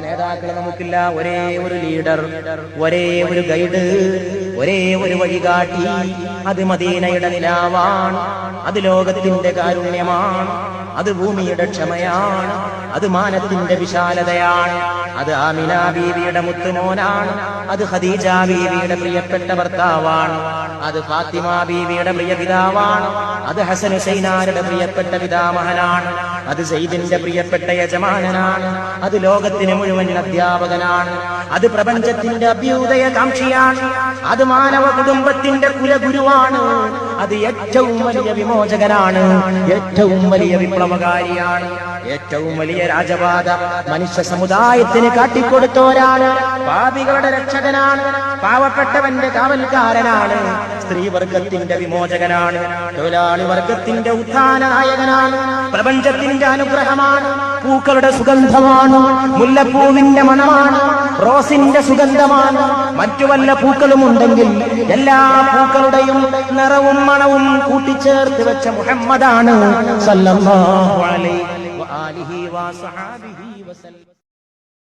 നേതാക്കളെ നമുക്കില്ല, ഒരേ ഒരു ലീഡർ, ഒരേ ഒരു ഗൈഡ്, ഒരേ ഒരു വഴികാട്ടി. അത് മദീനയുടെ നിലാവാണ്, അത് ലോകത്തിന്റെ കാരുണ്യമാണ്, അത് ഭൂമിയുടെ ക്ഷമയാണ്, അത് മാനത്തിന്റെ വിശാലതയാണ്, അത് ആമിന ബീവിയുടെ മുത്തുമോനാണ്, അത് ഖദീജ ബീവിയുടെ പ്രിയപ്പെട്ട ഭർത്താവാണ്, അത് ഫാത്തിമ ബീവിയുടെ പ്രിയ പിതാവാണ്, അത് ഹസൻ ഹുസൈനാരുടെ പ്രിയപ്പെട്ട പിതാമഹനാണ്, അത് സെയ്ദിന്റെ പ്രിയപ്പെട്ട യജമാനനാണ്, അത് ലോകത്തിന് മുഴുവൻ അധ്യാപകനാണ്, അത് പ്രപഞ്ചത്തിന്റെ അഭ്യുദയ കാംക്ഷിയാണ്, അത് മാനവ കുടുംബത്തിന്റെ കുലഗുരുവാണ്, അത് ഏറ്റവും വലിയ വിമോചകനാണ്, ഏറ്റവും വലിയ വിപ്ലവകാരിയാണ്, ഏറ്റവും വലിയ രാജപാത മനുഷ്യ സമുദായത്തിന് കാട്ടിക്കൊടുത്തോരാണ്, പാപികളുടെ രക്ഷകനാണ്, പാവപ്പെട്ടവന്റെ കാവൽക്കാരനാണ്, സ്ത്രീവർഗത്തിന്റെ വിമോചകനാണ്, തൊഴിലാളി വർഗത്തിന്റെ ഉത്ഥാന നായകനാണ്, പ്രപഞ്ചത്തിന്റെ അനുഗ്രഹമാണ്, പൂക്കളുടെ സുഗന്ധമാണ്, മുല്ലപ്പൂവിന്റെ മണമാണ്, റോസിന്റെ സുഗന്ധമാണ്, മറ്റു വല്ല പൂക്കളും ഉണ്ടെങ്കിൽ എല്ലാ പൂക്കളുടെയും നിറവും മണവും കൂട്ടിച്ചേർത്ത് വെച്ച മുഹമ്മദാണ് സല്ലല്ലാഹു അലൈഹി വആലിഹി വസഹബിഹി വസല്ലം.